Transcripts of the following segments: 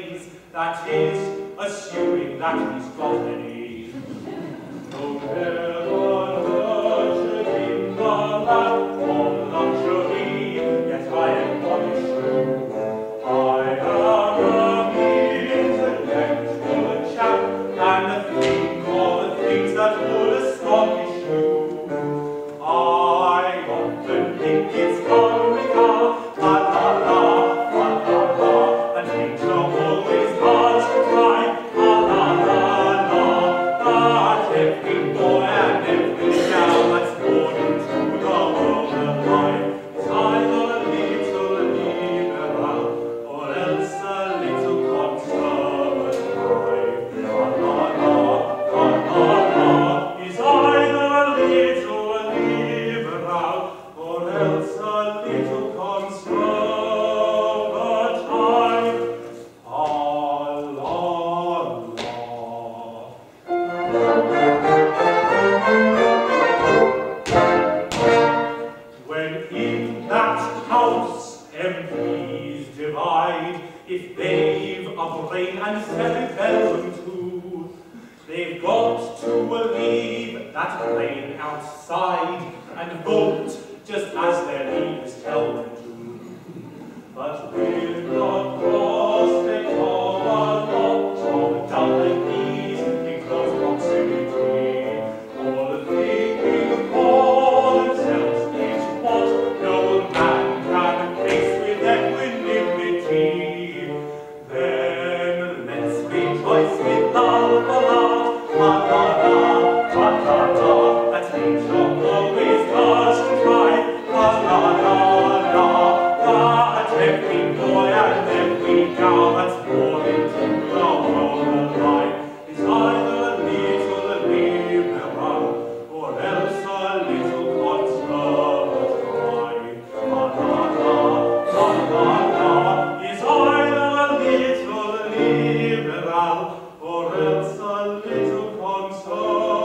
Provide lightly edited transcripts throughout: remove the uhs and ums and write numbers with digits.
ways, that is, assuming that he's got any. No heaven nurtured in the lap of luxury, yet I admonish you. I am an intellectual chap, and think of the things that would astonish you. I often think it's comical, la la la, and nature always does try, la la, that every boy and every gal that's born into the world alive is either a little liberal or else a little conservative. La, is either a little liberal or else a little conservative. When in that house MPs divide, if they've a brain and cerebellum too, they've got to leave that brain outside and vote just as their leaders tell them to. But with the prospect of a lot of delegates in close proximity, all thinking for themselves is what no man can face with equanimity. Then let's rejoice with love for love, that nature always does try, that every boy and every gal that's born into the world alive is either a little liberal or else a little conservative. Is either a little liberal or else a little conservative.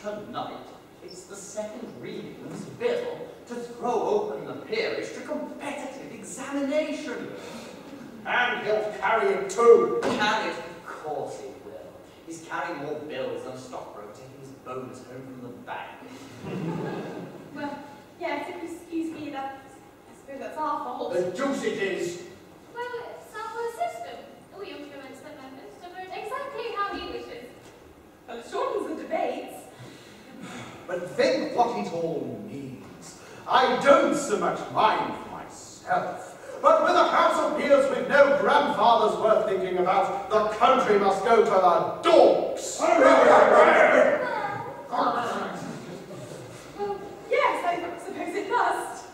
Tonight, it's the second reading's bill to throw open the peerage to competitive examination. And he'll carry it too. Carry it? Of course he will. He's carrying more bills than a stockbroker taking his bonus home from the bank. Well, yes, if you excuse me, I suppose that's our fault. The deuce it is. Well, it's our system. We influence the members to vote exactly how he wishes. Well, it shortens the debates. But think what it all means. I don't so much mind for myself, but with a House of Peers with no grandfathers worth thinking about, the country must go to the dogs. Well, yes, I suppose it must.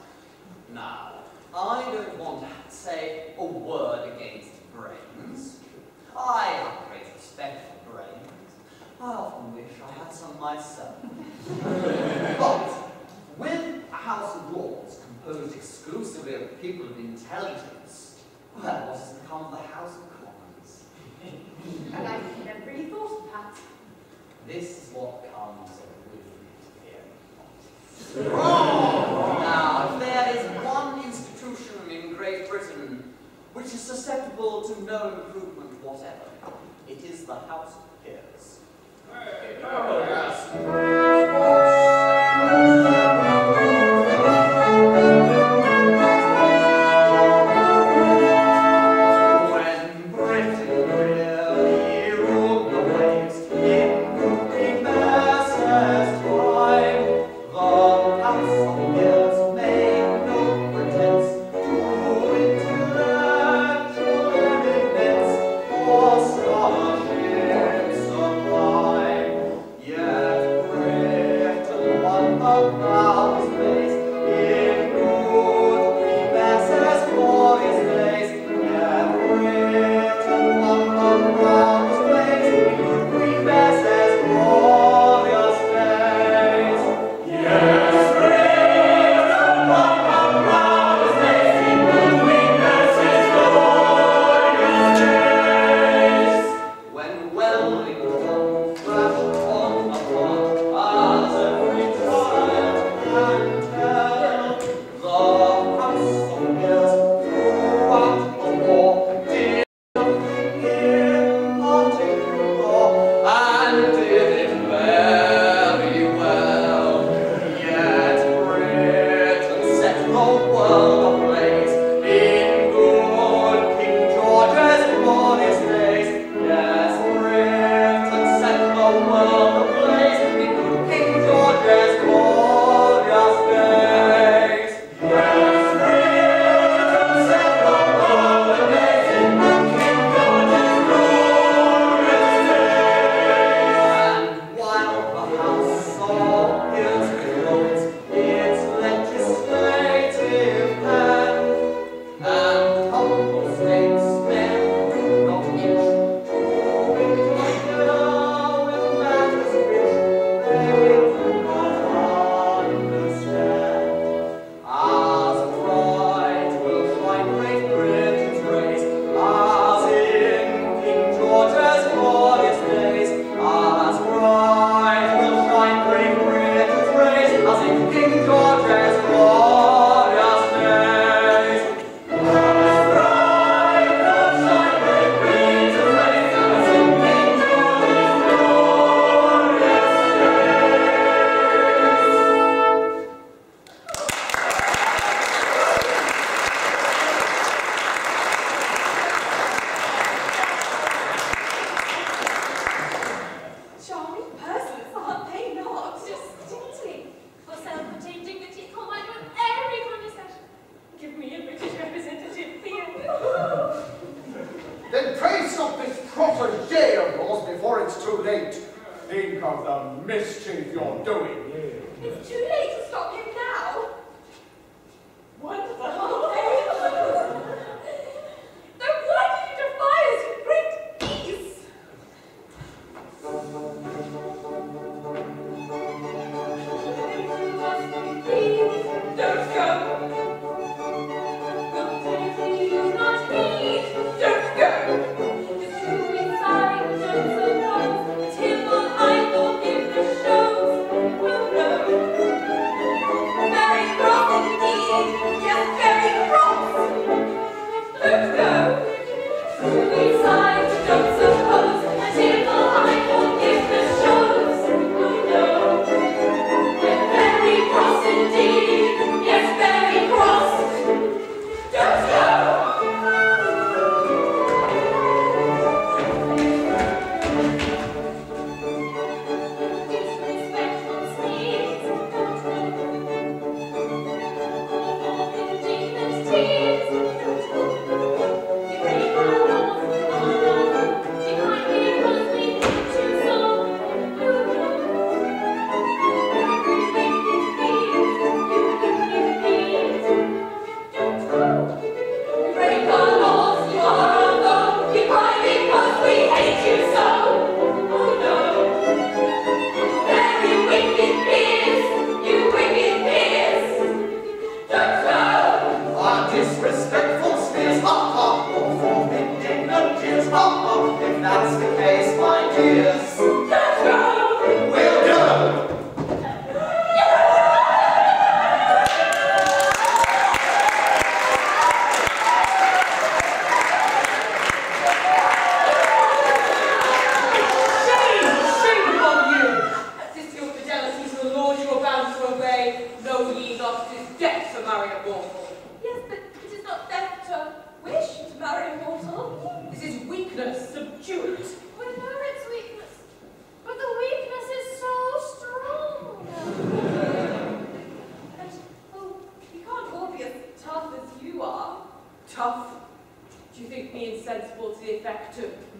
Now, I don't want to say a word against brains. I have great respect for brains. I often wish I had some myself. But with a House of Lords composed exclusively of people of intelligence, well, what has become of the House of Commons? And I never really thought of that. This is what comes of living here. Now, if there is one institution in Great Britain which is susceptible to no improvement whatever, it is the House of Peers.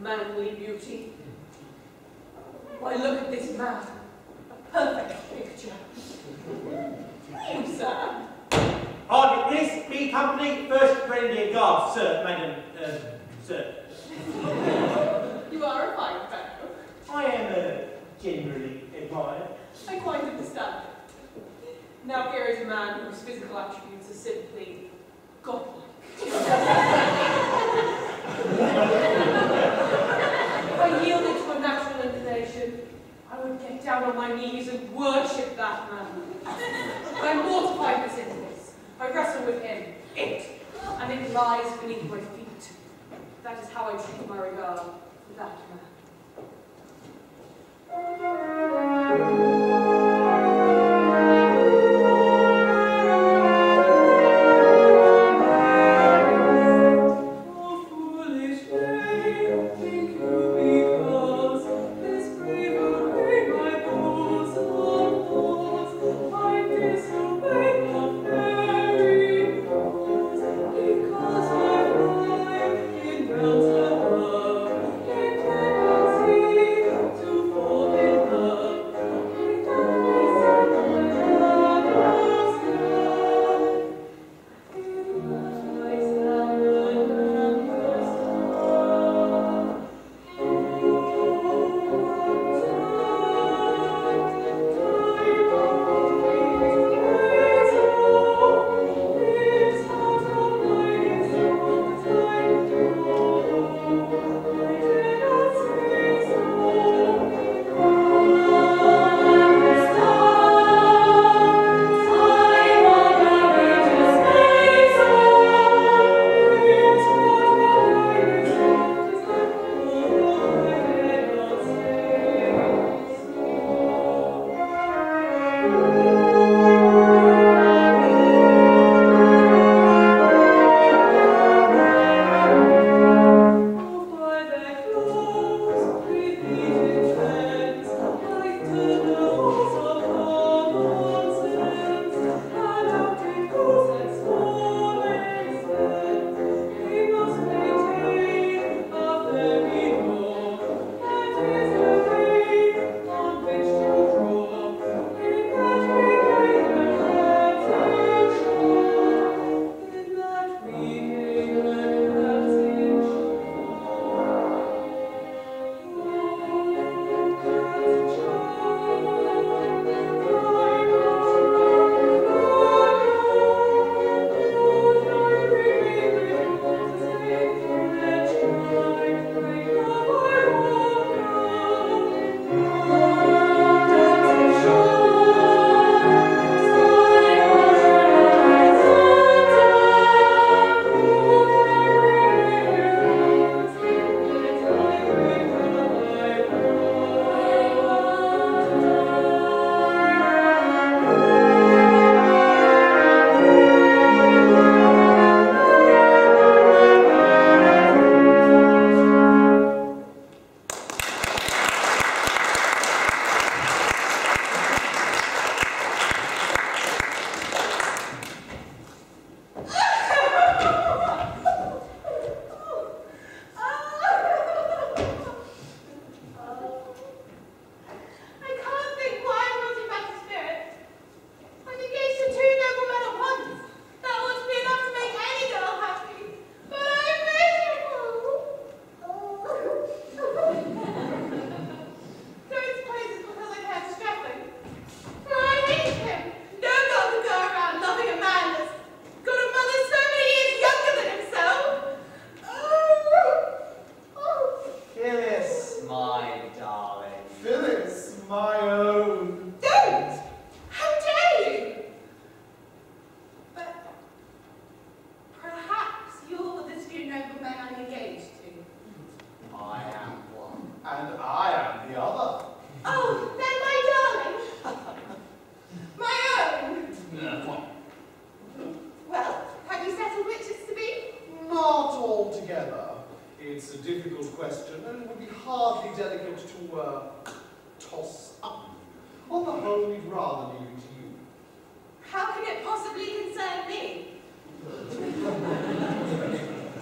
manly beauty. Why, look at this man. A perfect picture. You, sir. Hardly this, me company, first Grenadier Guards, sir, madam, sir. You are a fine fellow. I am generally admired. I quite understand. Now here is a man whose physical attributes are simply godlike. If I yielded to a natural inclination, I would get down on my knees and worship that man. I mortify this impulse. I wrestle with him, and it lies beneath my feet. That is how I treat my regard for that man.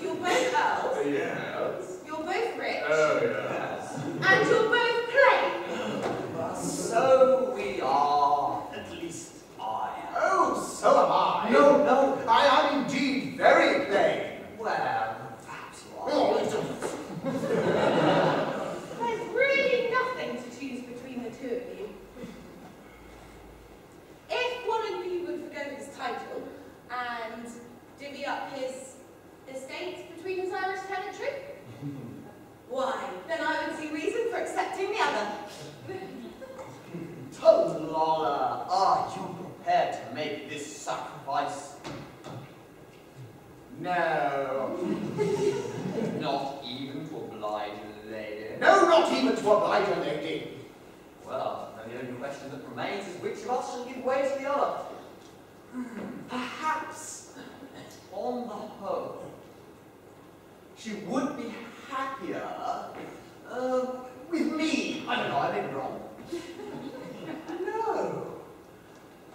You're both Earls. Yes. You're both rich. Oh, And you're both plain. So we are. At least I am. Oh, so am I. No. I am indeed very plain. Well, perhaps you are. Oh, There's really nothing to choose between the two of you. If one of you would forgo his title and divvy up his estate between his Irish tenantry, why, then I would see reason for accepting the other. Tolola, are you prepared to make this sacrifice? no. Not even to oblige a lady? No, not even to oblige a lady. Well, then the only question that remains is which of us shall give way to the other. Perhaps, on the whole, she would be happier with me. I don't know, I may be wrong. No.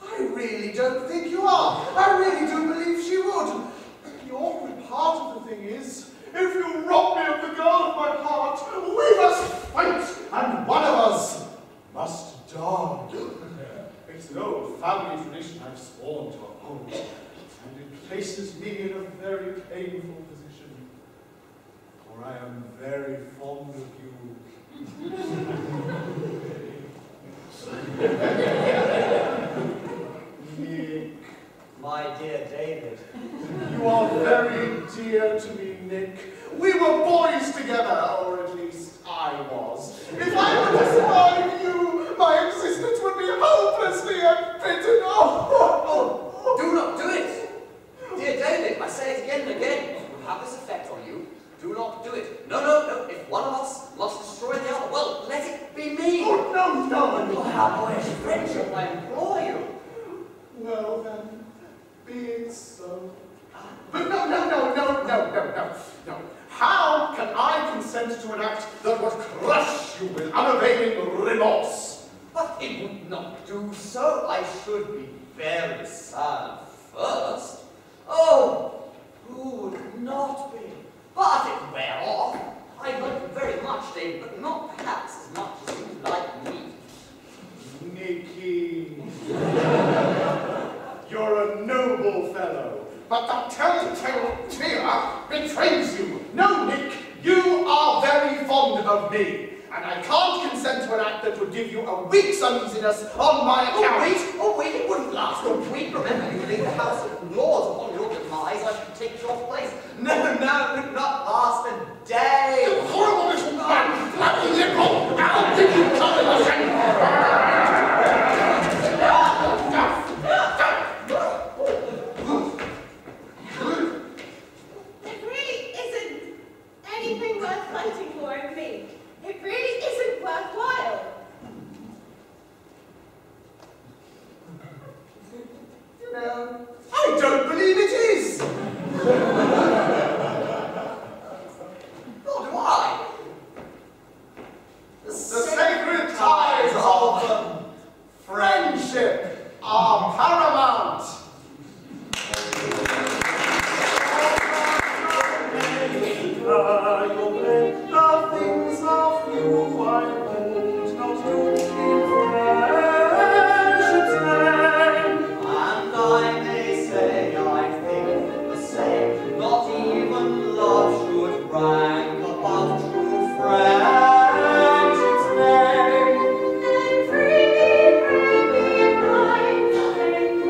I really don't think you are. I really do believe she would. The awkward part of the thing is, if you rob me of the girl of my heart, we must fight, and one of us must die. It's an old family tradition I've sworn to uphold, and it places me in a very painful position, for I am very fond of you. Nick. My dear David. You are very dear to me, Nick. We were boys together, or at least I was. If I were to survive you, my existence would be hopelessly embittered. Oh. Do not do it! Dear David, I say it again and again. It will have this effect on you. Do not do it. No. If one of us must destroy the other, well, let it be me. Oh, no. Oh, how boyish friendship, I implore you. Well, then, be it so. But no. How can I consent to an act that would crush you with unavailing remorse? But it would not do so. I should be very sad first. Oh, who would not be? But it will wear off. I like you very much, David, but not perhaps as much as you like me. Nicky. You're a noble fellow, but the telltale tear betrays you. No, Nick, you are very fond of me, and I can't consent to an act that would give you a week's uneasiness on my account. Oh wait, it wouldn't last a week. Remember, you leave the House of Lords upon your demise. I should take your place. No, it would not last a day. You horrible little man! Bloody liberal! I'll give you time again! There really isn't anything worth fighting for in me. It really isn't worthwhile. No, I don't believe it is! Nor do I. The sacred ties of friendship are paramount. The things of you I hold not to in friendship's name. And I may say I think the same. Not even love should rank above true friendship's name. Then freely, freely, mine, and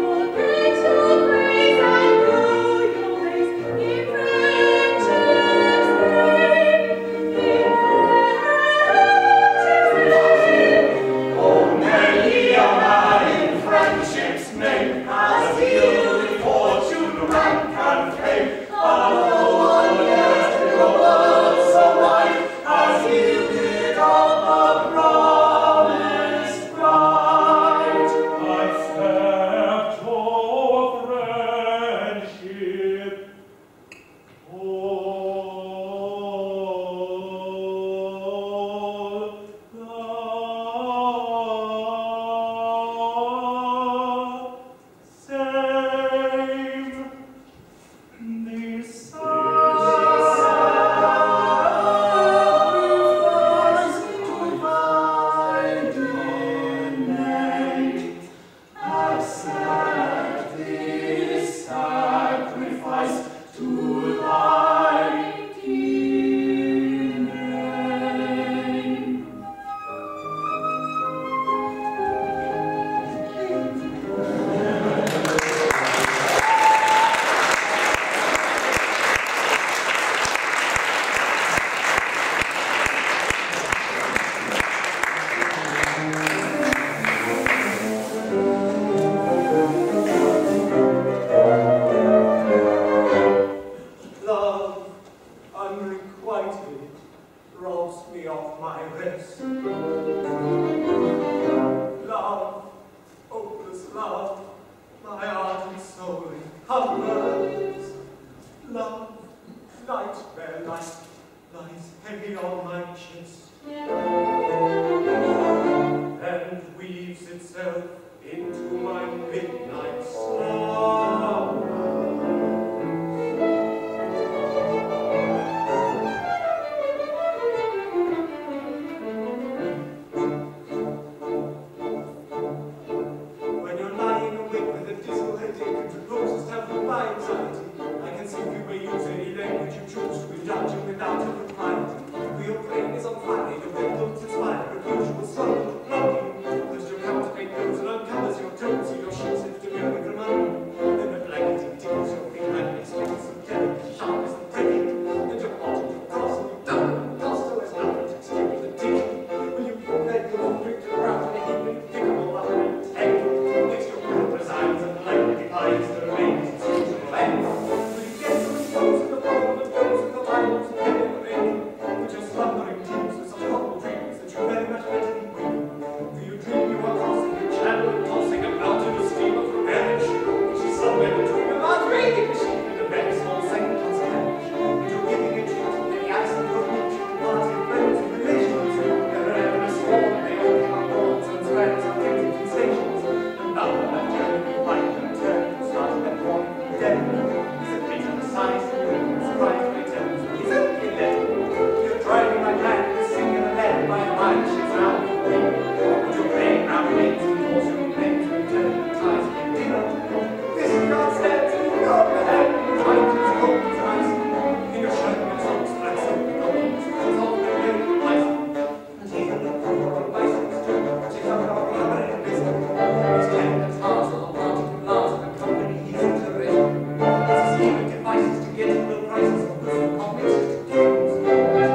weaves itself into my midnight slumber. When you're lying awake with a dismal headache and reposes to have my anxiety, I can simply use any language you choose to indulge in without a reply. For your brain is on fire, your red looks inspire, your usual struggle, longing, because your counterfeit goes and uncovers your toes, so your shoes have to go with the money. Then the blanket tickles your feet like an experience of delicate sharpness and pricking, and your bottom to cross and you double and toss, so as nothing to extinguish the ticking. When you let go and drink the ground and a heap and pick up all up and tangle, next your will resigns and the light declines to remain its usual end. When you get so exposed to the bottom of those with the lines and head in the rain, with your slumbering teams with such horrible dreams that you very much better be waking. For you dream you are crossing the channel and tossing about in a stream of revenge, which is somewhere between a large bathing machine and a very small second-class carriage. And you're giving a treat to the ice and your beach, party of friends and relations, gather in a swarm and they all come boards and spans and Kensington stations, and bound on that journey you find and turn and start that morning from dead. He's a bit of the size and movement, surprised when he tells you he's only 11. You're driving like mad with a singular lead by a mile she's round the ring, and you're playing round lanes and doors and remains and return the ties of your dinner. This guard stands and you got the hand and you find his cold as ice, and you're showing your socks black silk and gold, and all the way to life. And he can look for your bicycles too, which is up our rubber in business. He's telling the tars of the party to last and the company he's into it. It's a scheme of devices to get real prices of goods and combinations to games. To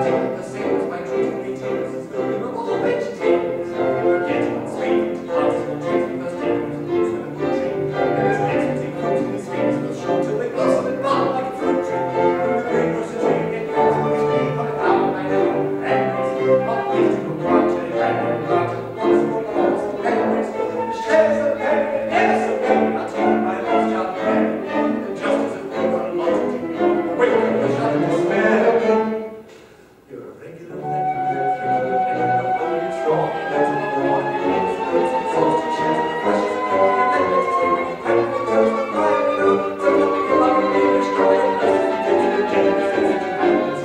take up the sales by treating retailers as though we were all vegetarians. We're getting on straight into classes for treating those tables and lose them a good tree. And there's an exiting fruit in the streams will show till they blossom and bud like a fruit tree. From the green roasted tree you get caught on his feet on a pound by now. Anyways, not wasting a branch and a random branch and once more calls for anyways. The shares of penny and ever so penny are taken by lost child penny. And just as if we were a lot to do, wake up the shadow of despair. You're a regular only strong, and that's what the water you need is the roots and salts to shares of the flesh is a penny, and then let's just when you crack the toes with fire, so nothing you love and English tries and less if you take it in general sense into hands.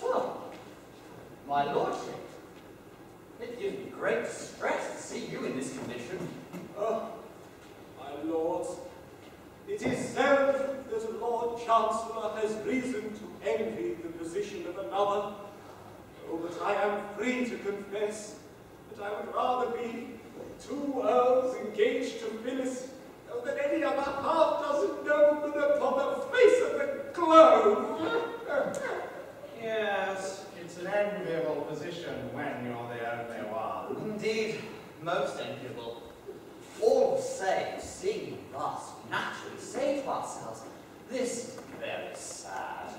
Well, my lordship, it gives me great distress to see you in this condition. Oh, my lords, it is said that a Lord Chancellor has reason to envy the position of another. Oh, but I am free to confess that I would rather be 2 earls engaged to Phyllis than any other half-dozen noblemen upon the face of the globe. Yes, it's an enviable position when you're the only one. Indeed, most enviable. All the same, seeing thus, we naturally say to ourselves, this is very sad.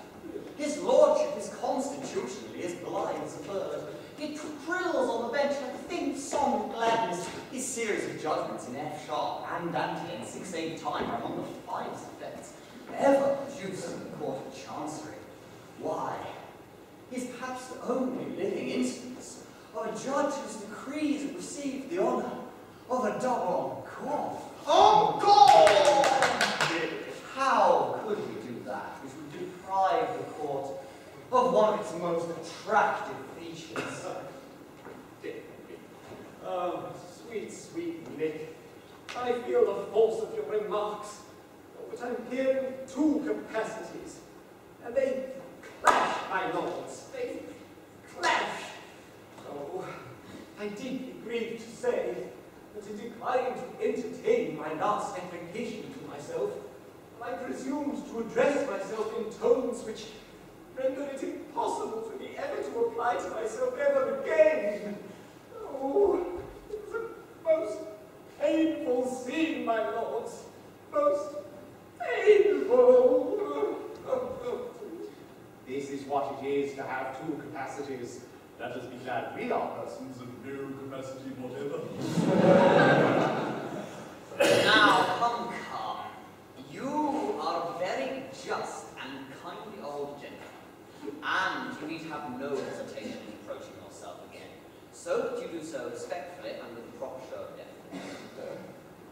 His lordship is constitutionally as blind as a bird. He trills on the bench like a thing of song and gladness. His series of judgments in F sharp and ante in 6/8 time are among the finest effects ever produced in the Court of Chancery. Why? He's perhaps the only living instance of a judge whose decrees have received the honour of a double encore. Encore! How could we do that which would deprive the court of one of its most attractive features? Oh, sweet, sweet Nick, I feel the force of your remarks, but I'm here in 2 capacities, and they clash, my lords, they clash. Oh, I deeply grieve to say that in declining to entertain my last application to myself, I presumed to address myself in tones which rendered it impossible for me ever to apply to myself ever again. Oh, it was a most painful scene, my lords. Most painful. This is what it is to have two capacities. Let us be glad we are persons of no capacity whatever. Now, come. You are a very just and kindly old gentleman, and you need have no hesitation in approaching yourself again, so that you do so respectfully and with the proper show of deference.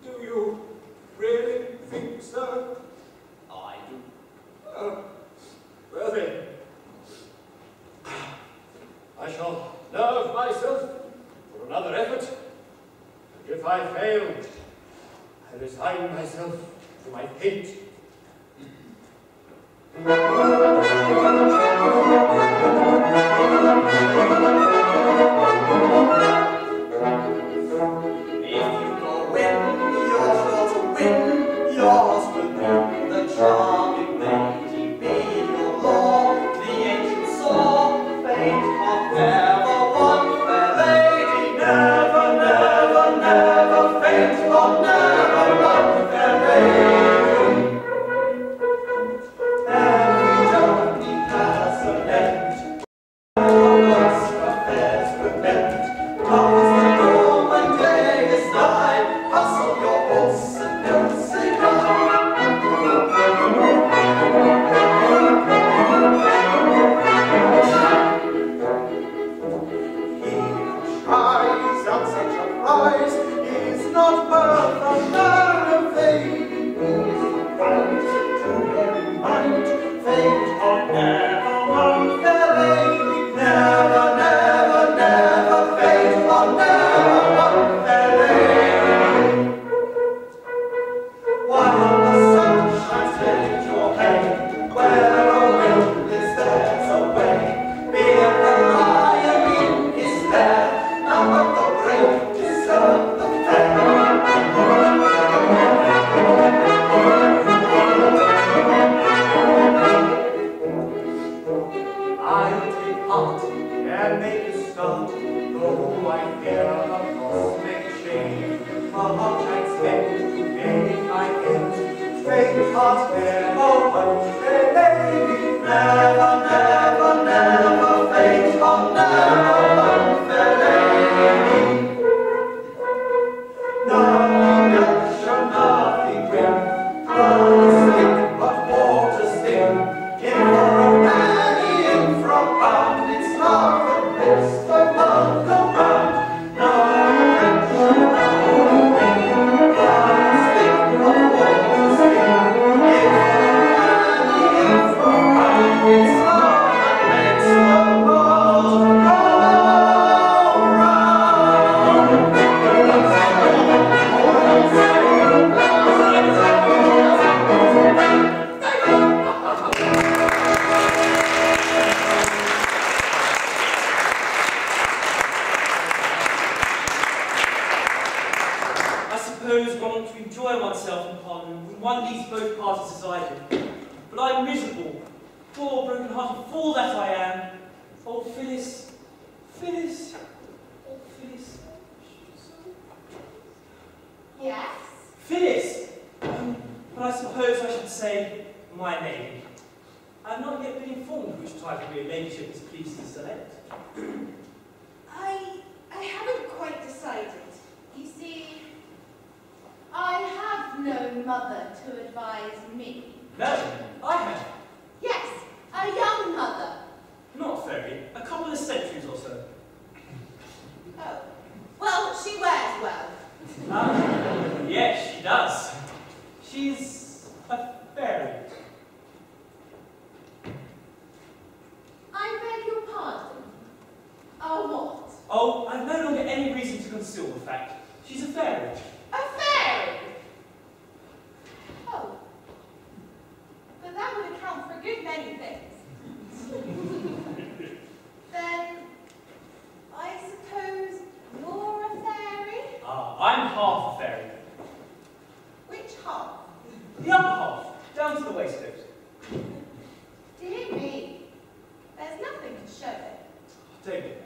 Do you really think so? I do. Well then, I shall nerve myself for another effort, and if I fail, I resign myself to my fate. I'm half a fairy. Which half? The upper half, Dear me, there's nothing to show it. Take it.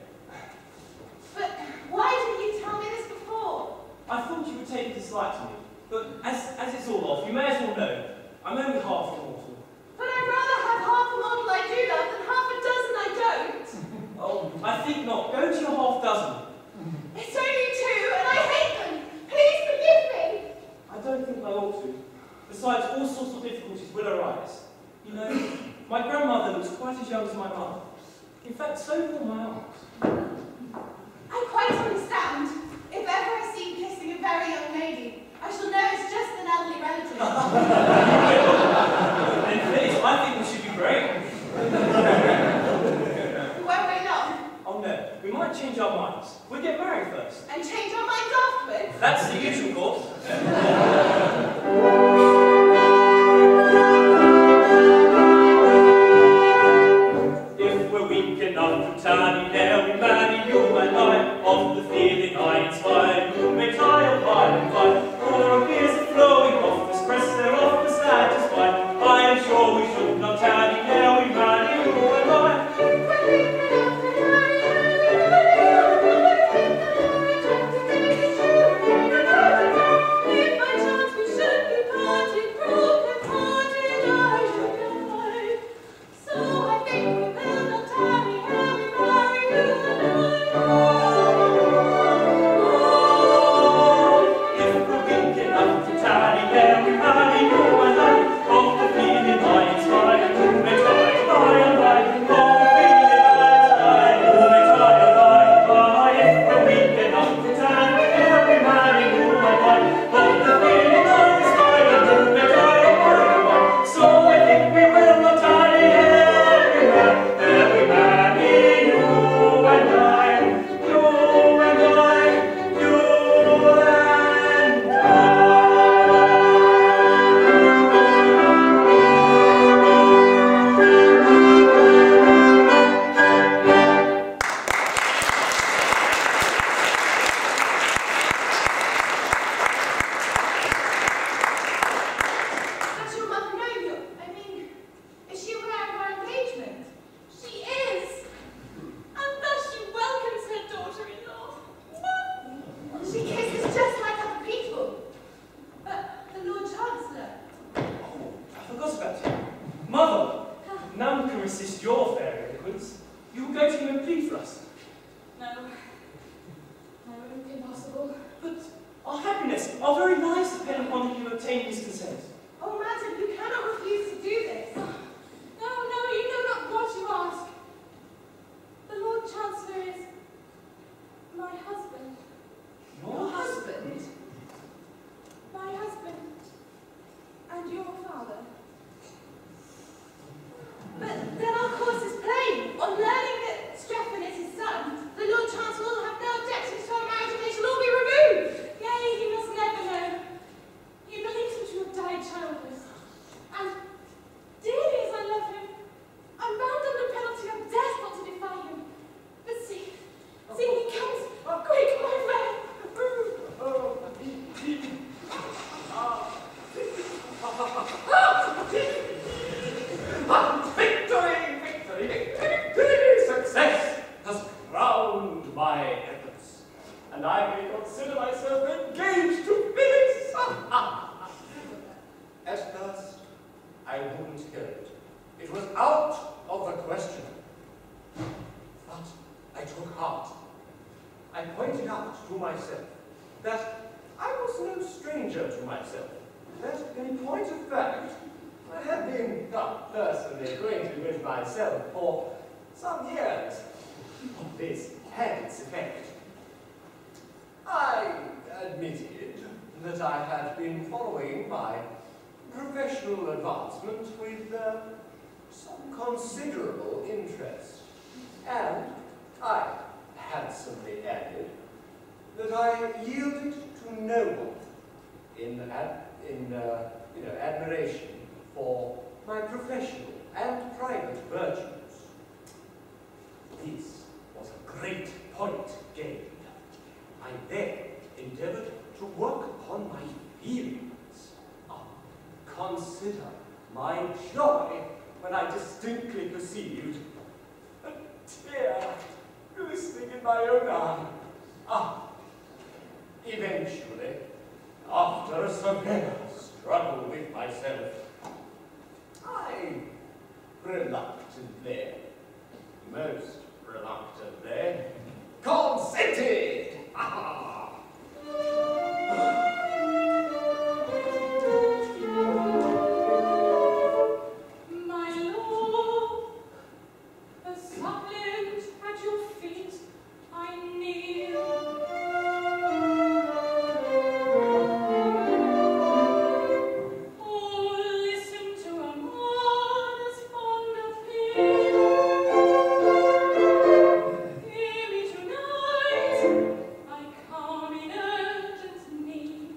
But why didn't you tell me this before? I thought you would take a dislike to me, but as it's all off, you may as well know. I'm only half immortal. But I'd rather have half a model I do love than half a dozen I don't. Oh, I think not. Go to your half dozen. It's only two, and I hate them. Please forgive me. I don't think I ought to. Besides, all sorts of difficulties will arise. You know, my grandmother was quite as young as my mother. In fact, so were my aunts. I quite understand. If ever I see you kissing a very young lady, I shall know it's just an elderly relative. In fact, I think we should be great. We won't wait long. Oh no, we might change our minds. We'll get married first. And change our minds afterwards. That's the usual course. If we're weak enough to tarry there, we marry you and I. Of the feeling I inspire, you may tire by and by. All our fears are flowing off this crest, they're off the satisfied. I am sure we should not tarry there, we marry you and I. If by chance we should be parted, broken-hearted, I should die. So I think we will not tarry here, we marry you and If we're weak enough to tarry there, we marry you and I. Of the feeling I inspire, you may try by and by. Of the feeling I inspire, you may try by and by. If we're weak enough to tarry there, we marry you and I. Of the feeling I inspire, you may try by and by. So I think we will not tarry here, we marry you and I. You and I, you and I. Does your mother know you? I mean, is she aware of our engagement? She is. And thus she welcomes her daughter-in-law. She kisses just like other people. But the Lord Chancellor. Oh, I forgot about you. Mother, none can resist your fair eloquence. You will go to him and plead for us. No. No, it would be impossible. But our happiness, our very lives depend upon that you obtain his consent. Oh, madam, you cannot refuse to do this. No, no, you know not what you ask. The Lord Chancellor is my husband. Your husband? My husband. And your father. But then our course is plain. On learning that Strephon is his son, the Lord Chancellor will have no objections to our marriage and they shall all be removed. Yea, he must never know. He believes him to have died childless. And dearly as I love him, I'm bound under penalty of death not to defy him. But see, he comes. Quick, my friend. Victory, victory, victory! Success has crowned my efforts, and I may consider myself engaged to Phyllis. At first, I wouldn't hear it. It was out of the question. But I took heart. I pointed out to myself that I was no stranger to myself, that in point of fact, I had been personally acquainted with myself for some years. This had its effect. I admitted that I had been following my professional advancement with some considerable interest, and I handsomely added that I yielded to no one in admiration for my professional and private virtues. This was a great point gained. I then endeavored to work upon my feelings. Consider my joy joy when I distinctly perceived a tear glistening in my own eye. Eventually, after a severe struggle with myself, I reluctantly, most reluctantly, consented. My lord, a suppliant at your feet I kneel. Oh, listen to a mother's fond appeal. Hear me tonight, I come in urgent need.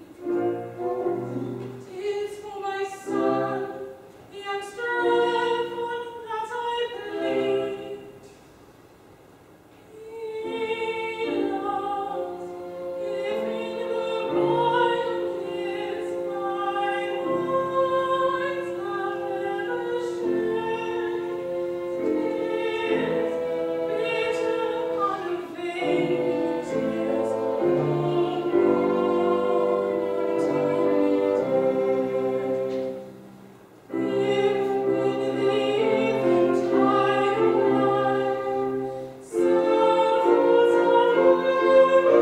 'Tis for my son, the youngster orphan, that I plead. He loves, if in the royal years my eyes have never shed tears, bitter, unavailing tears, for one untimely dead. If in the eventide of life sad thoughts have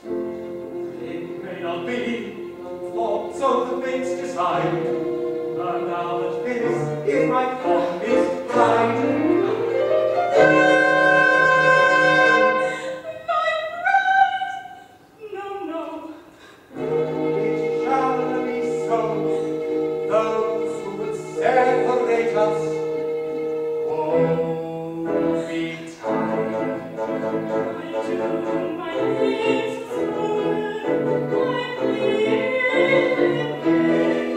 It may not be, for so the fates decide. And now that this is my fondest bride, no. it shall be so. Those who would separate us, woe betide. I do my lips swollen, I plead in vain.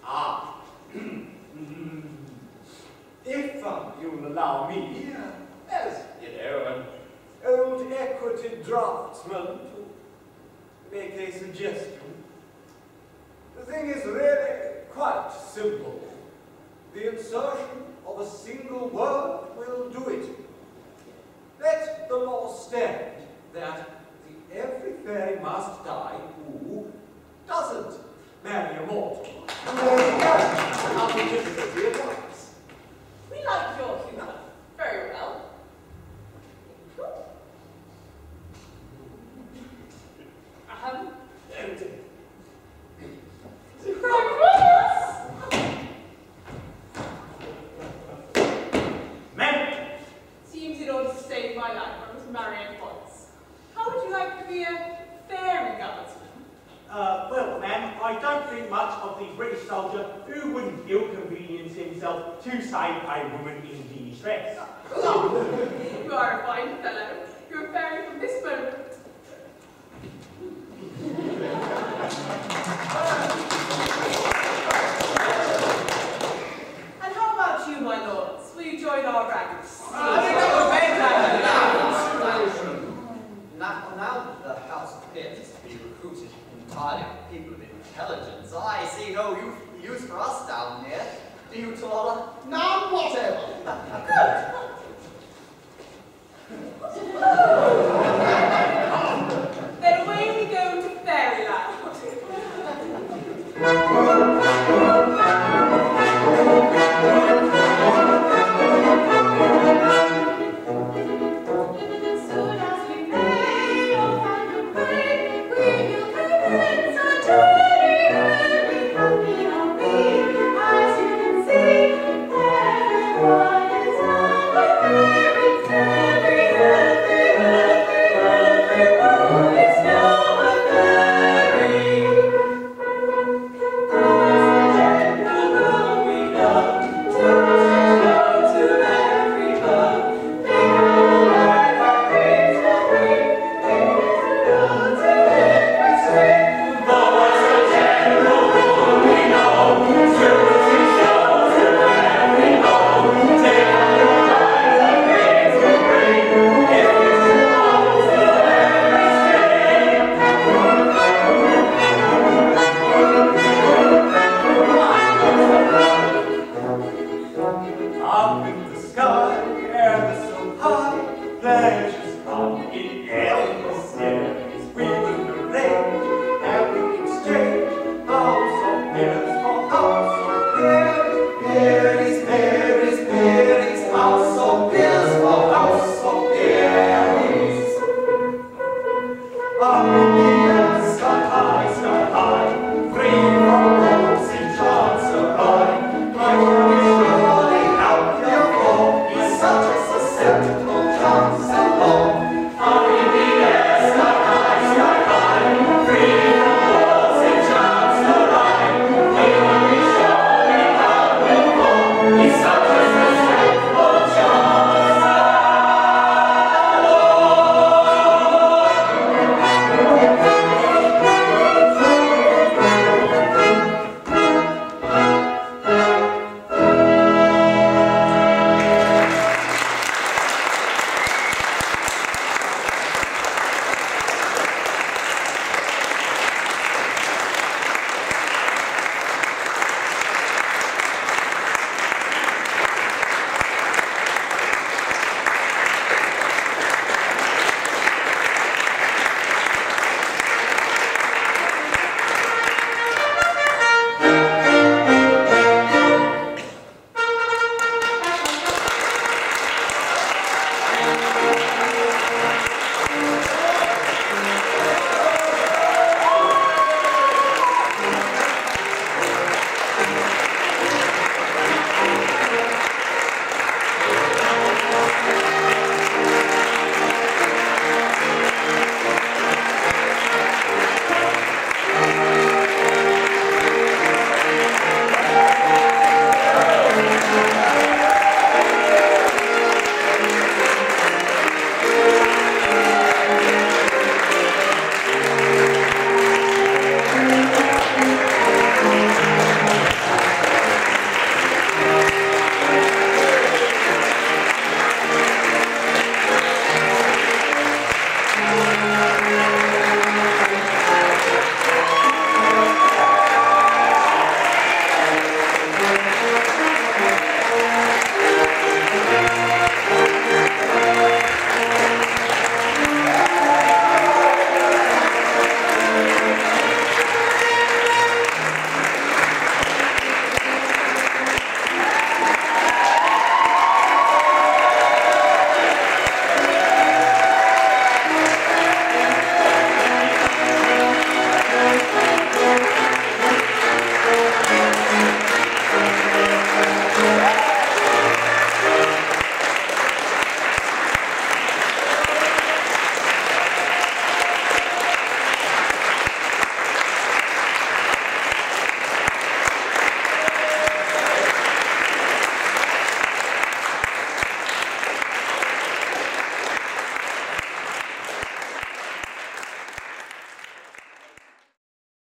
Ah. If you'll allow me, as, you know, an old equity draftsman, to make a suggestion. The thing is really quite simple. The insertion of a single word will do it. Let the law stand that the every fairy must die who doesn't marry a mortal. How difficulty it was. We like your humour. Very well. Men! Seems in order to save my life, I must marry at once. How would you like to be a fairy guardsman? Well, ma'am, I don't think much of the British soldier who wouldn't inconvenience himself to save a woman in distress. You are a fine fellow. You're a fairy from this moment. And how about you, my lords? Will you join our ranks? Now that the House appears to be recruited entirely of people of intelligence, I see no use for us down here. Do you, Talala? None whatever. Good.